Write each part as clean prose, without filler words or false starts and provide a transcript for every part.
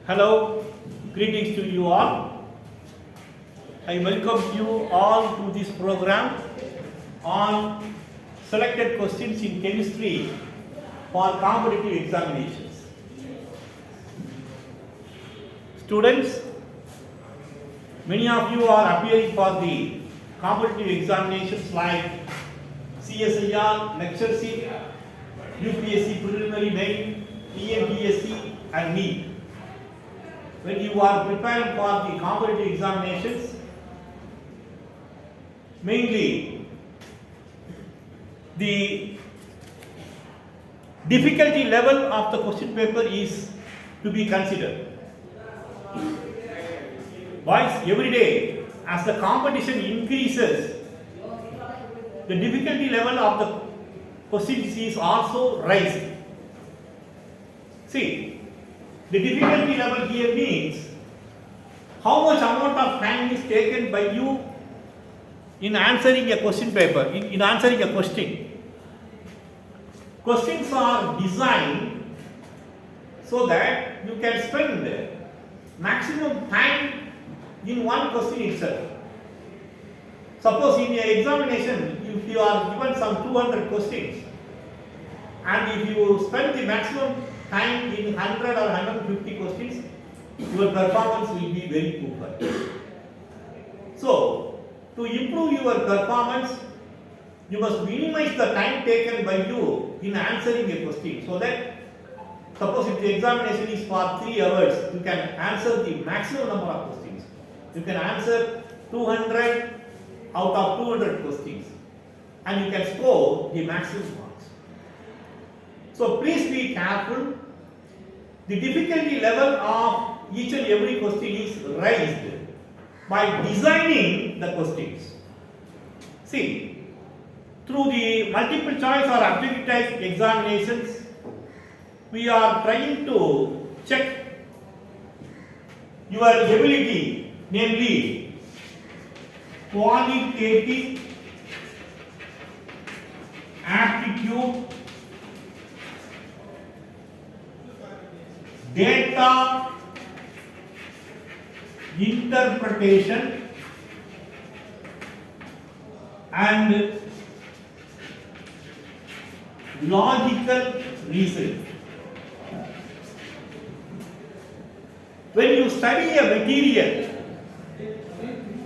Hello, greetings to you all. I welcome you all to this program on selected questions in chemistry for competitive examinations. Students, many of you are appearing for the competitive examinations like CSIR, lectureship, UPSC preliminary main, EMPSC and NEET. When you are preparing for the competitive examinations, mainly the difficulty level of the question paper is to be considered. Boys, every day as the competition increases, the difficulty level of the questions is also raised. See, the difficulty level here means how much amount of time is taken by you in answering a question paper, in answering a question. Questions are designed so that you can spend maximum time in one question itself. Suppose in your examination, if you are given some 200 questions and if you spend the maximum time in 100 or 150 questions, your performance will be very poor. So, to improve your performance, you must minimize the time taken by you in answering a question, so that suppose if the examination is for 3 hours, you can answer the maximum number of questions. You can answer 200 out of 200 questions and you can score the maximum marks. So please be careful. The difficulty level of each and every question is raised by designing the questions. See, through the multiple choice or objective type examinations, we are trying to check your ability, namely qualitative aptitude, data interpretation and logical reasoning. When you study a material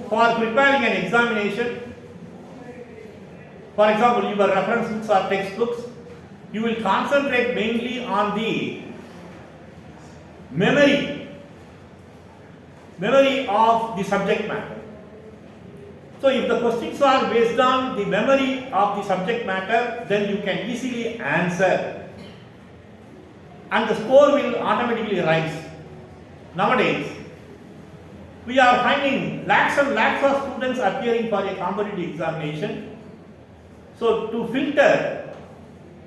for preparing an examination, for example, your reference books or textbooks, you will concentrate mainly on the memory of the subject matter. So if the questions are based on the memory of the subject matter, then you can easily answer and the score will automatically rise. Nowadays, we are finding lakhs and lakhs of students appearing for a competitive examination. So to filter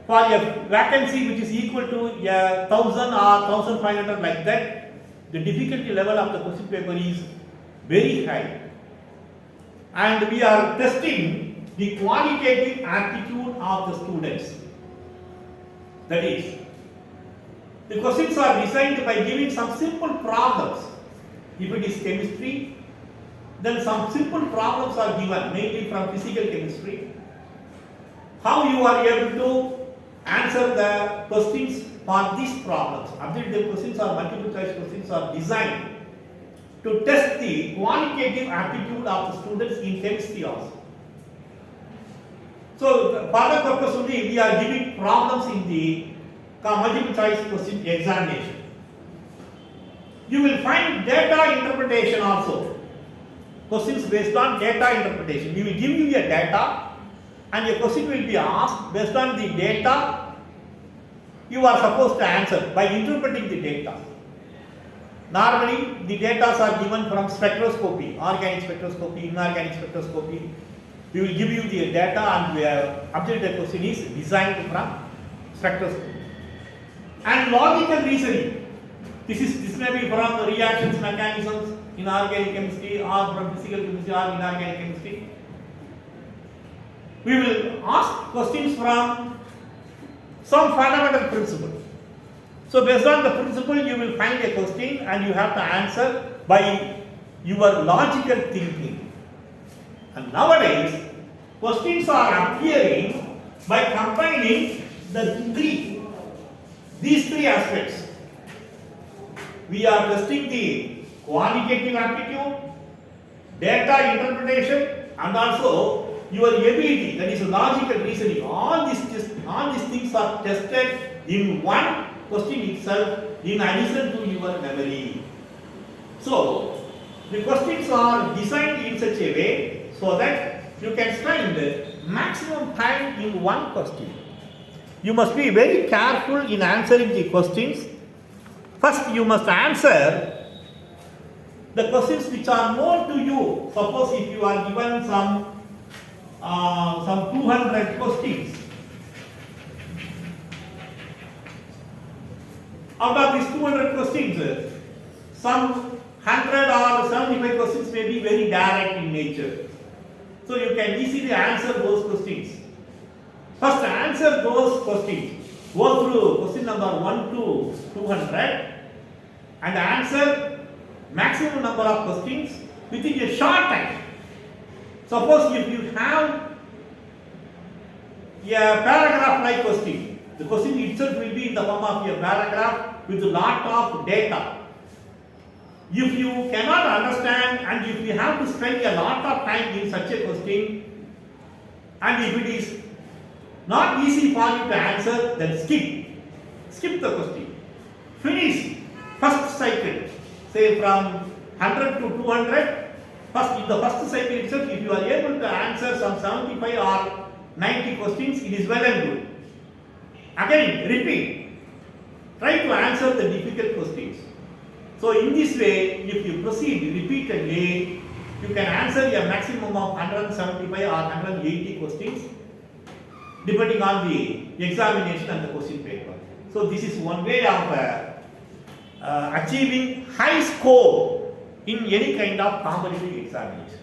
for a vacancy which is equal to 1,000 or 1,500 like that, the difficulty level of the question paper is very high. And we are testing the qualitative aptitude of the students. That is, the questions are designed by giving some simple problems. If it is chemistry, then some simple problems are given, mainly from physical chemistry. How you are able to answer the questions for these problems. Objective questions or multiple choice questions are designed to test the qualitative aptitude of the students in chemistry also. So, for that purpose only, we are giving problems in the multiple choice question examination. You will find data interpretation also. Questions based on data interpretation. We will give you a data and a question will be asked based on the data you are supposed to answer by interpreting the data. Normally, the data are given from spectroscopy, organic spectroscopy, inorganic spectroscopy. We will give you the data and the objective question is designed from spectroscopy. And logical reasoning. This may be from the reactions mechanisms in organic chemistry or from physical chemistry or inorganic chemistry. We will ask questions from some fundamental principle. So based on the principle, you will find a question and you have to answer by your logical thinking. And nowadays, questions are appearing by combining these three aspects. We are testing the quantitative aptitude, data interpretation, and also your ability, that is logical reasoning. All these things are tested in one question itself in addition to your memory. So, the questions are designed in such a way so that you can spend maximum time in one question. You must be very careful in answering the questions. First, you must answer the questions which are known to you. Suppose if you are given some 200 questions. Out of these 200 questions, some 100 or 75 questions may be very direct in nature. So you can easily answer those questions. First, answer those questions. Go through question number 1 to 200 and answer maximum number of questions within a short time. Suppose if you have a paragraph-like question, the question itself will be in the form of a paragraph with a lot of data. If you cannot understand and if you have to spend a lot of time in such a question, and if it is not easy for you to answer, then skip the question. Finish first cycle, say from 100 to 200. First, in the first cycle itself, if you are able to answer some 75 or 90 questions, it is well and good. Again, repeat. Try to answer the difficult questions. So in this way, if you proceed repeatedly, you can answer a maximum of 175 or 180 questions, depending on the examination and the question paper. So this is one way of achieving high score in any kind of competitive examinations.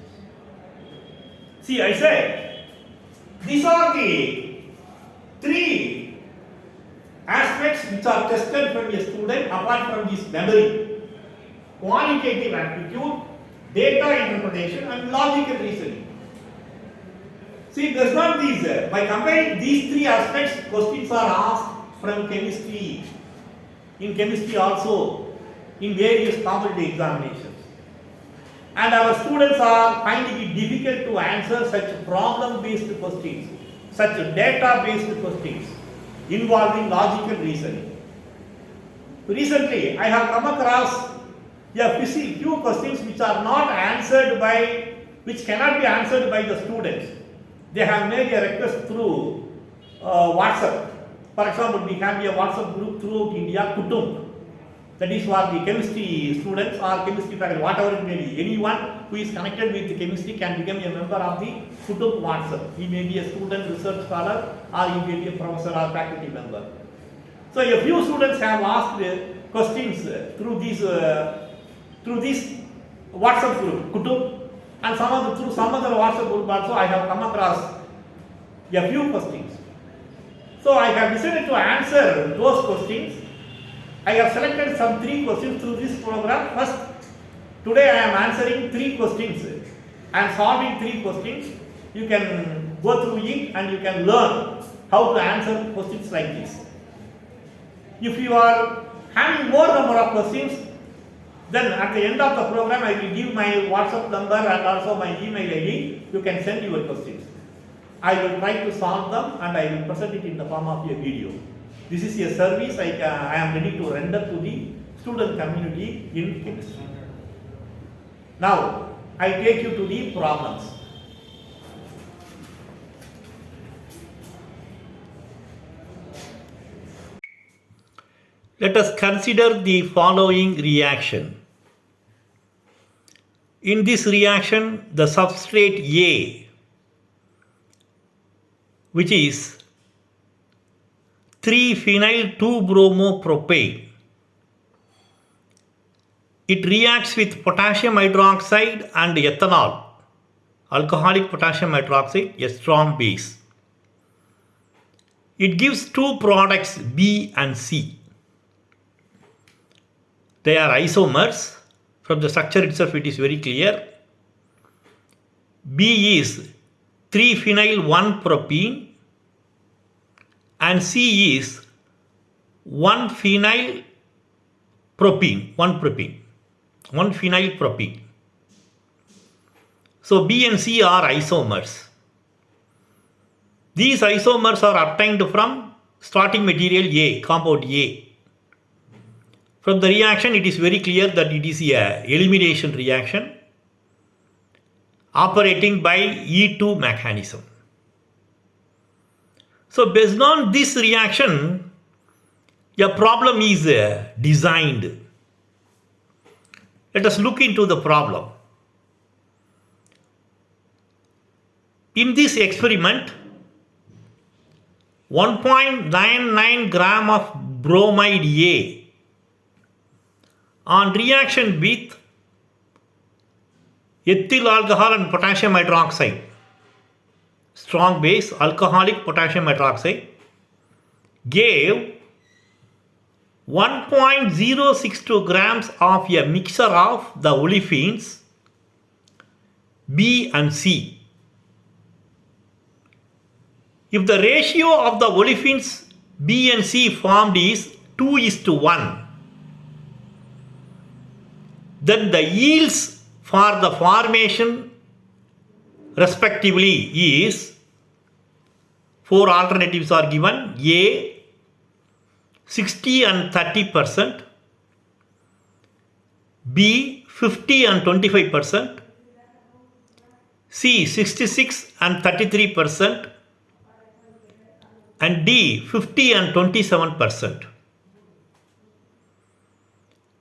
See, I said, these are the three aspects which are tested from a student apart from his memory: quantitative aptitude, data interpretation, and logical reasoning. See, does not these, by comparing these three aspects, questions are asked from chemistry, in chemistry also, in various competitive examinations. And our students are finding it difficult to answer such problem-based questions, such data-based questions involving logical reasoning. Recently, I have come across a few questions which are not answered by, which cannot be answered by the students. They have made a request through WhatsApp. For example, we have a WhatsApp group throughout India, Kutum. That is for the chemistry students or chemistry faculty, whatever it may be. Anyone who is connected with the chemistry can become a member of the Kutum WhatsApp. He may be a student, research scholar, or he may be a professor or faculty member. So a few students have asked questions through this WhatsApp group, Kutum, and through some other WhatsApp group also I have come across a few questions. So I have decided to answer those questions. I have selected some 3 questions through this program. First, today I am answering 3 questions. I am solving 3 questions. You can go through it and you can learn how to answer questions like this. If you are having more number of questions, then at the end of the program I will give my WhatsApp number and also my email ID. You can send your questions. I will try to solve them and I will present it in the form of a video. This is a service I am ready to render to the student community in chemistry. Now, I take you to the problems. Let us consider the following reaction. In this reaction, the substrate A, which is 3-phenyl-2-bromopropane. It reacts with potassium hydroxide and ethanol, alcoholic potassium hydroxide, a strong base. It gives 2 products B and C. they are isomers. From the structure itself it is very clear. B is 3-phenyl 1-propene and C is 1-phenyl propene, 1-propene, 1-phenyl propene. So B and C are isomers. These isomers are obtained from starting material A, compound A. From the reaction, it is very clear that it is a elimination reaction operating by E2 mechanism. So based on this reaction, a problem is designed. Let us look into the problem. In this experiment, 1.99 gram of bromide A on reaction with ethyl alcohol and potassium hydroxide, strong base, alcoholic potassium hydroxide, gave 1.062 grams of a mixture of the olefins B and C. If the ratio of the olefins B and C formed is 2:1, then the yields for the formation respectively is, 4 alternatives are given: A 60 and 30%, B 50 and 25%, C 66 and 33%, and D 50 and 27%.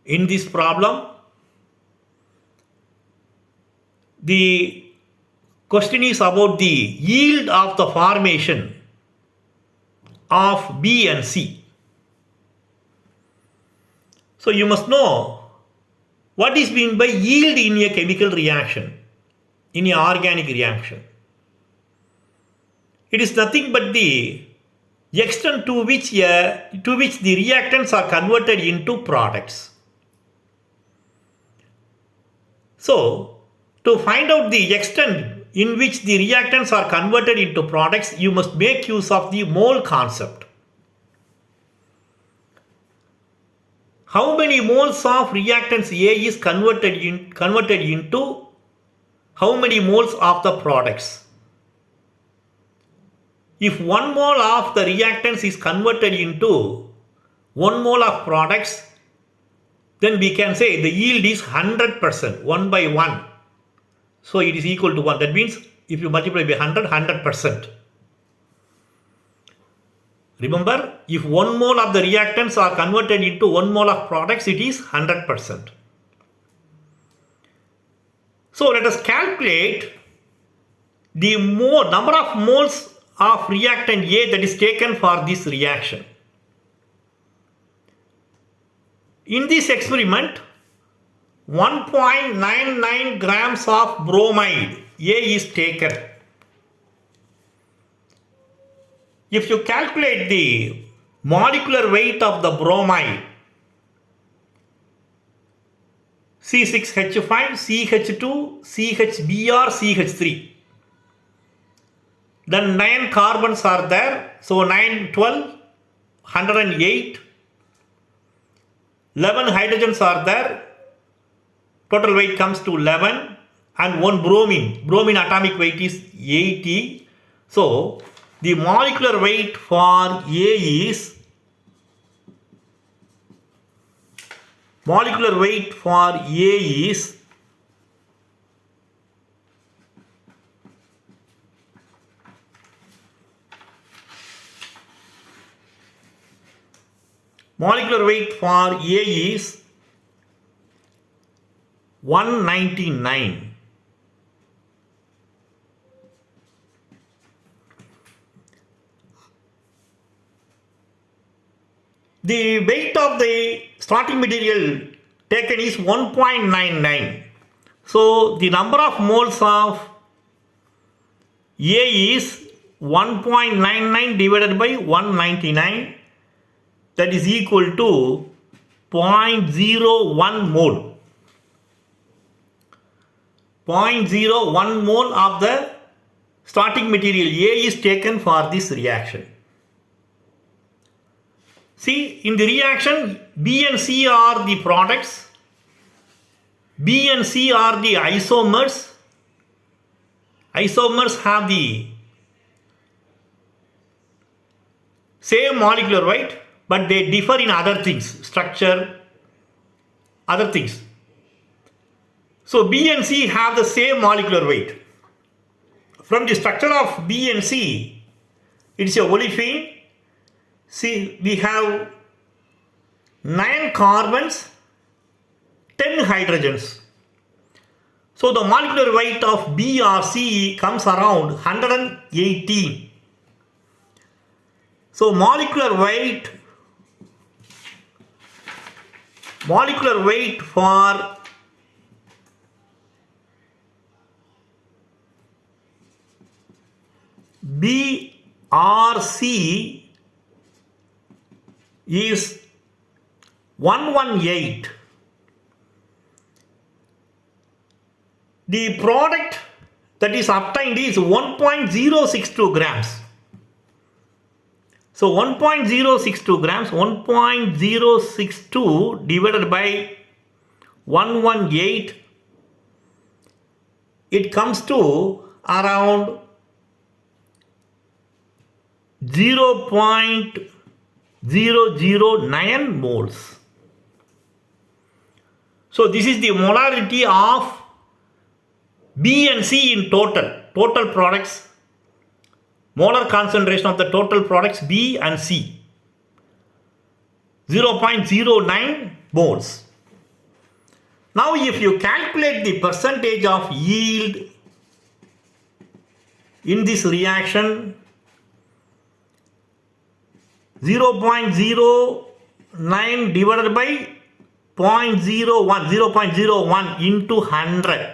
In this problem, the question is about the yield of the formation of B and C. So you must know what is meant by yield in a chemical reaction, in an organic reaction. It is nothing but the extent to which the reactants are converted into products. So, to find out the extent in which the reactants are converted into products, you must make use of the mole concept. How many moles of reactants A is converted into how many moles of the products? If 1 mole of the reactants is converted into 1 mole of products, then we can say the yield is 100%, 1 by 1. So it is equal to 1. That means if you multiply by 100, 100%. Remember, if 1 mole of the reactants are converted into 1 mole of products, it is 100%. So let us calculate the number of moles of reactant A that is taken for this reaction. In this experiment, 1.99 grams of bromide A is taken. If you calculate the molecular weight of the bromide, C6H5, CH2, CHBr, CH3, then 9 carbons are there. So 9, 12, 108. 11 hydrogens are there. Total weight comes to 11. And 1 bromine. Bromine atomic weight is 80. So the molecular weight for A is, molecular weight for A is 199. The weight of the starting material taken is 1.99. So the number of moles of A is 1.99 divided by 199, that is equal to 0.01 mole. 0.01 mole of the starting material A is taken for this reaction. See, in the reaction, B and C are the products. B and C are the isomers. Isomers have the same molecular weight, but they differ in other things, structure, other things. So B and C have the same molecular weight. From the structure of B and C, it is a olefin. See, we have 9 carbons, 10 hydrogens. So the molecular weight of B or C comes around 118. So molecular weight for B or C is 118. The product that is obtained is 1.062 grams. So 1.062 grams, 1.062 divided by 118, it comes to around 0.009 moles. So this is the molarity of B and C in total products, molar concentration of the total products B and C, 0.09 moles. Now if you calculate the percentage of yield in this reaction, 0.09 divided by 0.01 into 100.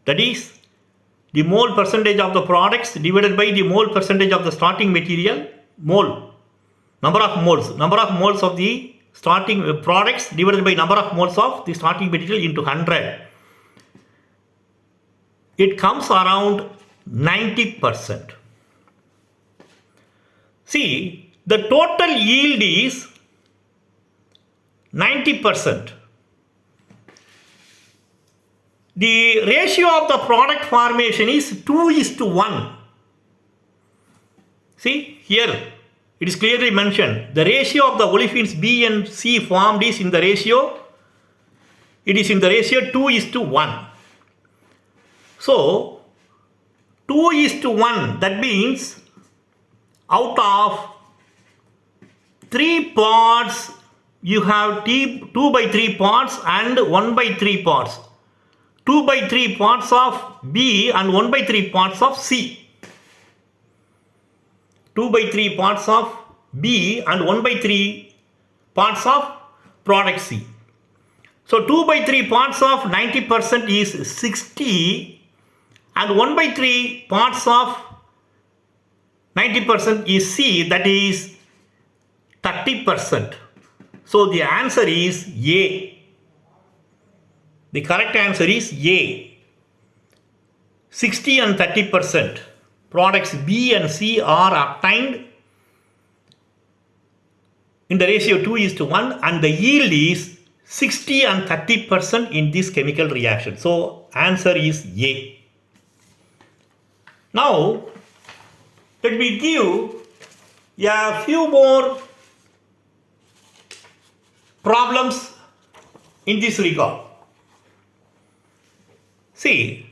That is the mole percentage of the products divided by the mole percentage of the starting material, mole, number of moles of the starting products divided by number of moles of the starting material into 100. It comes around 90%. See, the total yield is 90%. The ratio of the product formation is 2:1. See, here it is clearly mentioned. The ratio of the olefins B and C formed is in the ratio, 2:1. So, 2:1, that means out of 3 parts, you have 2/3 parts and 1/3 parts. 2/3 parts of B and 1/3 parts of C. 2/3 parts of B and 1/3 parts of product C. So 2/3 parts of 90% is 60 and 1/3 parts of 90% is C, that is 30%. So the answer is A. The correct answer is A. 60 and 30% products B and C are obtained in the ratio 2:1 and the yield is 60 and 30% in this chemical reaction. So answer is A. Now let me give a few more problems in this regard. See,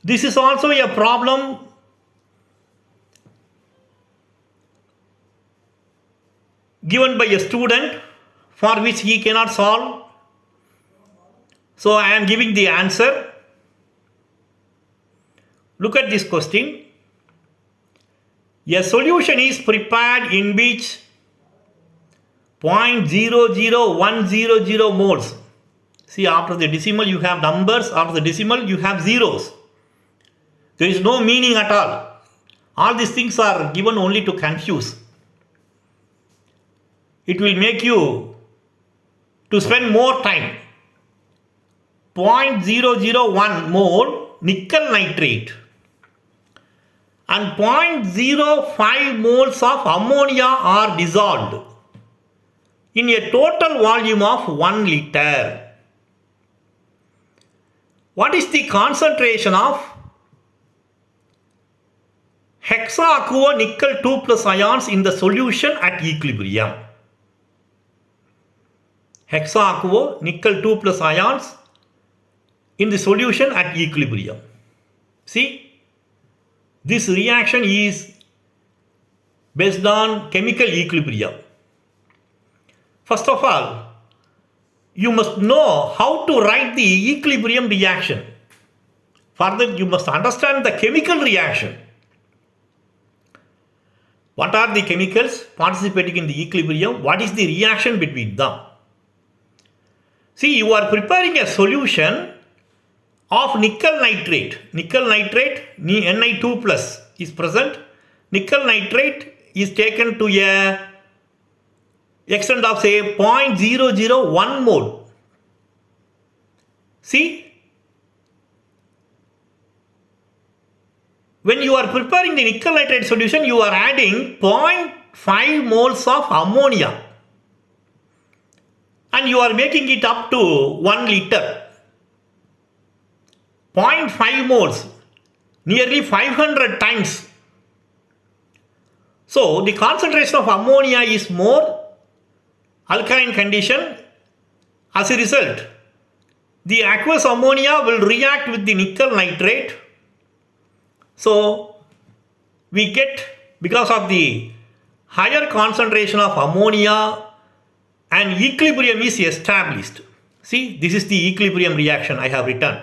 this is also a problem given by a student for which he cannot solve. So I am giving the answer. Look at this question. A solution is prepared in which 0.00100 moles. See, after the decimal you have numbers, after the decimal you have zeros. There is no meaning at all. All these things are given only to confuse. it will make you to spend more time. 0.001 mole nickel nitrate and 0.05 moles of ammonia are dissolved in a total volume of 1 liter. What is the concentration of hexaquo nickel 2 plus ions in the solution at equilibrium? Hexaquo nickel 2 plus ions in the solution at equilibrium. See, this reaction is based on chemical equilibrium. First of all, you must know how to write the equilibrium reaction. Further, you must understand the chemical reaction. What are the chemicals participating in the equilibrium? What is the reaction between them? See, you are preparing a solution of nickel nitrate. Nickel nitrate, Ni2 plus is present. Nickel nitrate is taken to a extent of say 0.001 mole. See, when you are preparing the nickel nitrate solution, you are adding 0.5 moles of ammonia and you are making it up to 1 liter. 0.5 moles, nearly 500 times. So the concentration of ammonia is more alkaline condition. As a result, the aqueous ammonia will react with the nickel nitrate. So we get, because of the higher concentration of ammonia, and equilibrium is established. See, this is the equilibrium reaction I have written.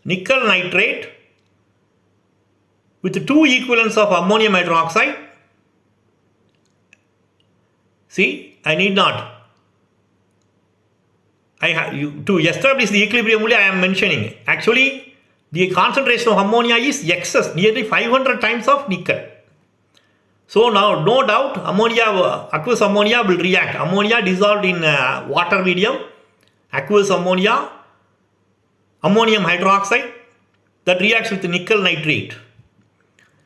Nickel nitrate with 2 equivalents of ammonium hydroxide. See, I need not. To establish the equilibrium only I am mentioning. Actually, the concentration of ammonia is excess, nearly 500 times of nickel. So now, no doubt, aqueous ammonia will react. Ammonia dissolved in water medium, aqueous ammonia, ammonium hydroxide, that reacts with the nickel nitrate.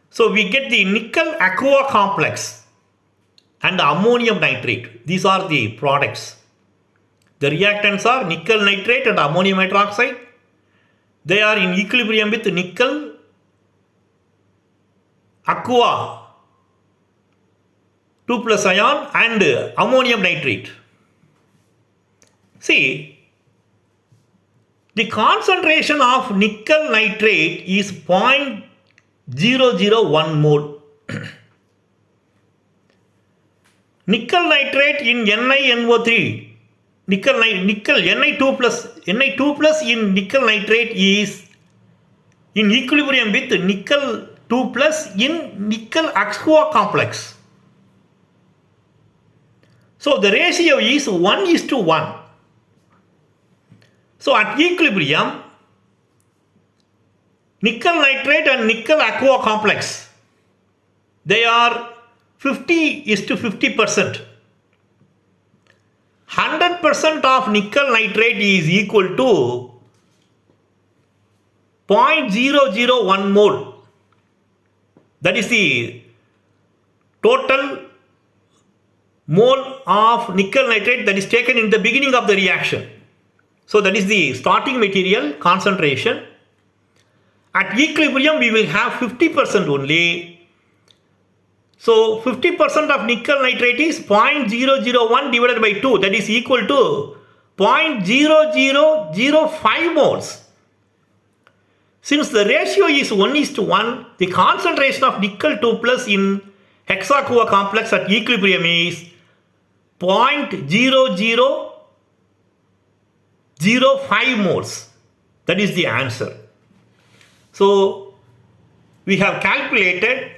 So we get the nickel aqua complex and ammonium nitrate. These are the products. The reactants are nickel nitrate and ammonium hydroxide. They are in equilibrium with nickel aqua 2 plus ion and ammonium nitrate. See, the concentration of nickel nitrate is 0.001 mole. Nickel nitrate in NiNO3, Ni2 plus in nickel nitrate is in equilibrium with nickel 2 plus in nickel aqua complex. So the ratio is 1:1. So at equilibrium, nickel nitrate and nickel aqua complex, they are 50:50%. 100% of nickel nitrate is equal to 0.001 mole. That is the total mole of nickel nitrate that is taken in the beginning of the reaction. So that is the starting material concentration. At equilibrium, we will have 50% only. So 50% of nickel nitrate is 0.001 divided by 2, that is equal to 0.0005 moles. Since the ratio is 1:1, the concentration of nickel 2 plus in hexaquo complex at equilibrium is 0.0005 moles. That is the answer. So we have calculated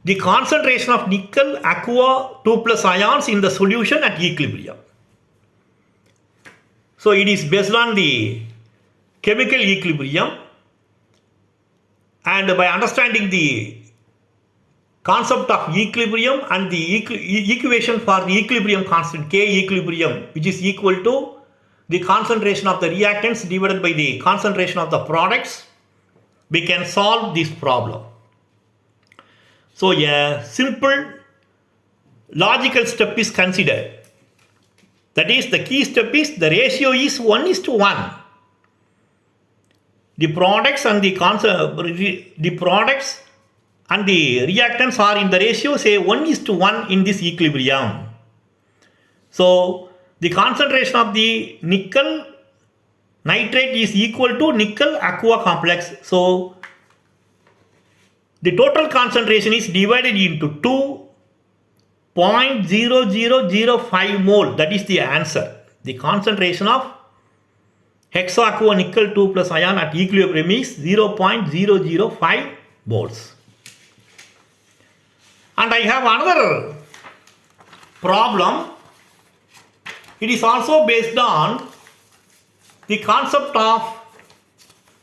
the concentration of nickel aqua 2 plus ions in the solution at equilibrium. So it is based on the chemical equilibrium, and by understanding the concept of equilibrium and the equation for the equilibrium constant K equilibrium, which is equal to the concentration of the reactants divided by the concentration of the products, we can solve this problem. So a simple logical step is considered. That is, the key step is the ratio is 1:1. The products and the products and the reactants are in the ratio say 1:1 in this equilibrium. So the concentration of the nickel nitrate is equal to nickel aqua complex. So the total concentration is divided into 2.0005 mole. That is the answer. The concentration of hexaqua nickel 2 plus ion at equilibrium is 0.005 moles. And I have another problem. It is also based on the concept of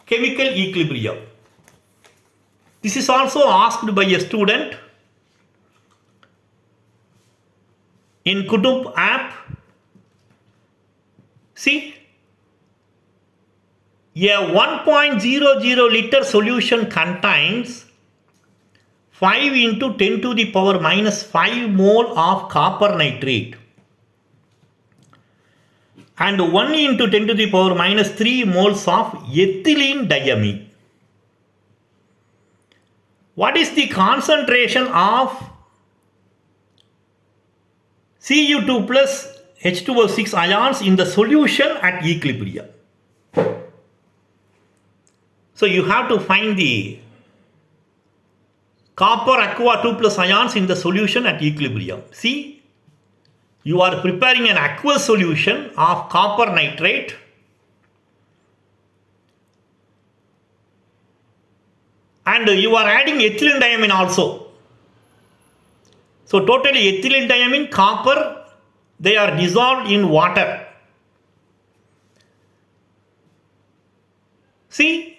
chemical equilibrium. This is also asked by a student in Kudump app. See, a 1.00 liter solution contains 5 into 10 to the power minus 5 mole of copper nitrate and 1 into 10 to the power minus 3 moles of ethylene diamine. What is the concentration of Cu2 plus H2O6 ions in the solution at equilibrium? So you have to find the copper aqua 2 plus ions in the solution at equilibrium. See, you are preparing an aqueous solution of copper nitrate and you are adding ethylene diamine also. So totally ethylene diamine, copper, they are dissolved in water. See,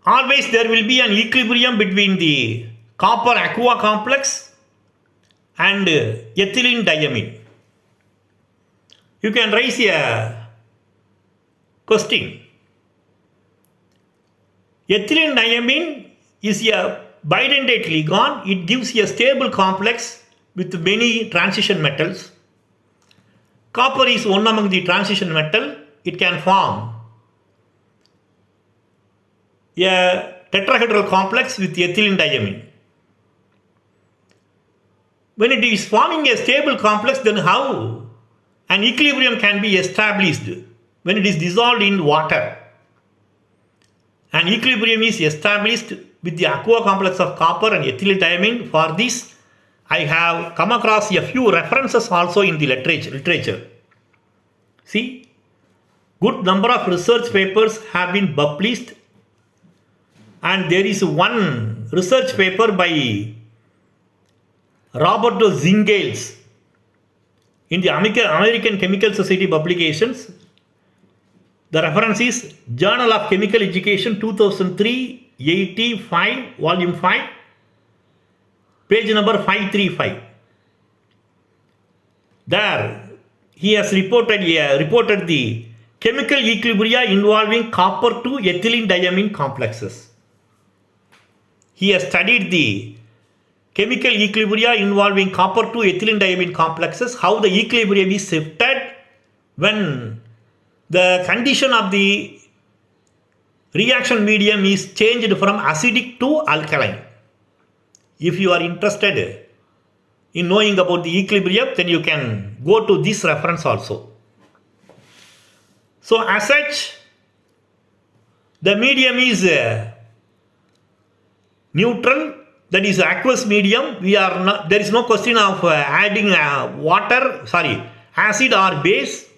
always there will be an equilibrium between the copper aqua complex and ethylene diamine. You can raise a question. Ethylene diamine is a bidentate ligand. It gives a stable complex with many transition metals. Copper is one among the transition metal. It can form a tetrahedral complex with ethylene diamine. When it is forming a stable complex, then how an equilibrium can be established? When it is dissolved in water, an equilibrium is established with the aqua complex of copper and ethylene diamine. For this, I have come across a few references also in the literature. See, good number of research papers have been published, and there is one research paper by Roberto Zingales in the American Chemical Society publications. The reference is Journal of Chemical Education 2003, 85, volume 5, page number 535. There he has reported the chemical equilibria involving copper to ethylene diamine complexes. He has studied the chemical equilibria involving copper to ethylene diamine complexes, how the equilibrium is shifted when the condition of the reaction medium is changed from acidic to alkaline. If you are interested in knowing about the equilibrium, then you can go to this reference also. So as such, the medium is neutral, that is aqueous medium. There is no question of adding acid or base.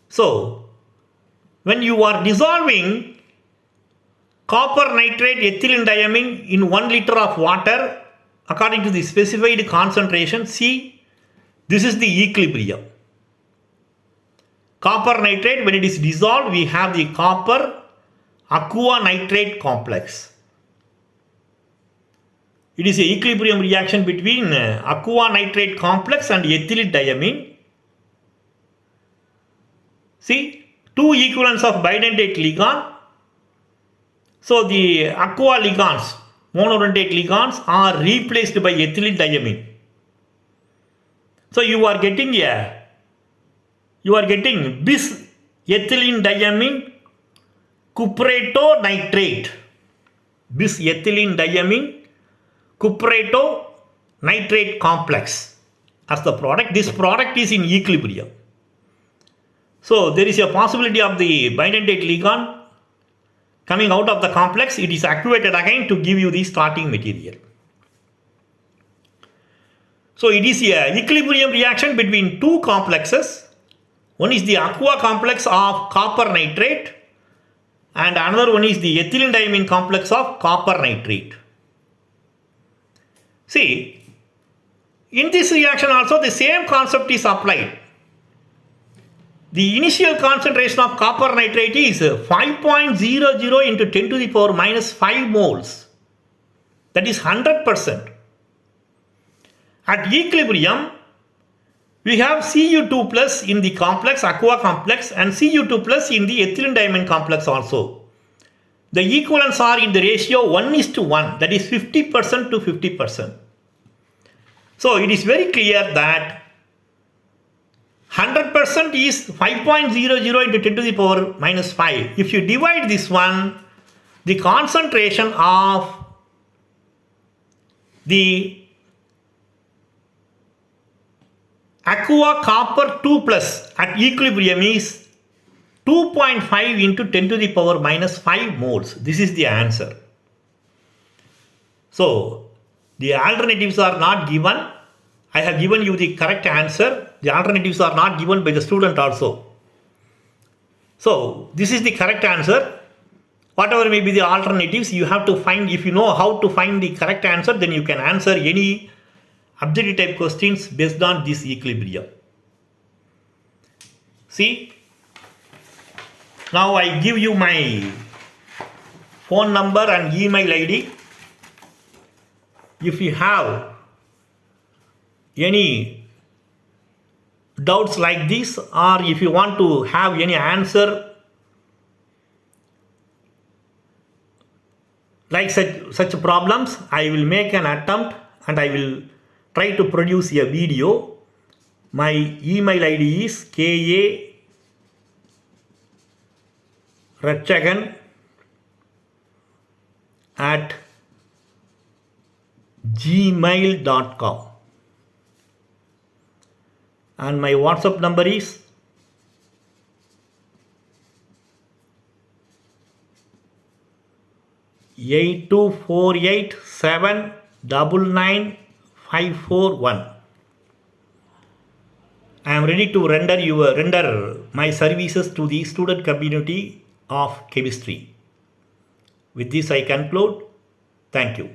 So when you are dissolving copper nitrate ethylene diamine in 1 liter of water according to the specified concentration, see, this is the equilibrium. Copper nitrate, when it is dissolved, we have the copper aqua nitrate complex. It is a equilibrium reaction between aqua nitrate complex and ethylene diamine. See, two equivalents of bidentate ligand. So the aqua ligands, monodentate ligands, are replaced by ethylene diamine. So you are getting bis ethylene diamine cuprato nitrate. Bis ethylene diamine cuprato nitrate complex as the product. This product is in equilibrium. So there is a possibility of the bidentate ligand coming out of the complex. It is activated again to give you the starting material. So it is a equilibrium reaction between two complexes. One is the aqua complex of copper nitrate and another one is the ethylene diamine complex of copper nitrate. See, in this reaction also the same concept is applied. The initial concentration of copper nitrate is 5.00 into 10 to the power minus 5 moles. That is 100%. At equilibrium, we have Cu2 plus in the complex, aqua complex, and Cu2 plus in the ethylene diamine complex also. The equivalents are in the ratio 1:1, that is 50% to 50%. So it is very clear that 100% is 5.00 into 10 to the power minus 5. If you divide this one, the concentration of the aqua copper 2 plus at equilibrium is 2.5 into 10 to the power minus 5 moles. This is the answer. So the alternatives are not given. I have given you the correct answer. The alternatives are not given by the student also. So this is the correct answer. Whatever may be the alternatives, you have to find. If you know how to find the correct answer, then you can answer any objective type questions based on this equilibrium. See, now I give you my phone number and email ID. If you have any doubts like this, or if you want to have any answer like such problems, I will make an attempt and I will try to produce a video. My email ID is ka.ratchagan@gmail.com and my WhatsApp number is 8248799541. I am ready to render my services to the student community of chemistry. With this I conclude. Thank you.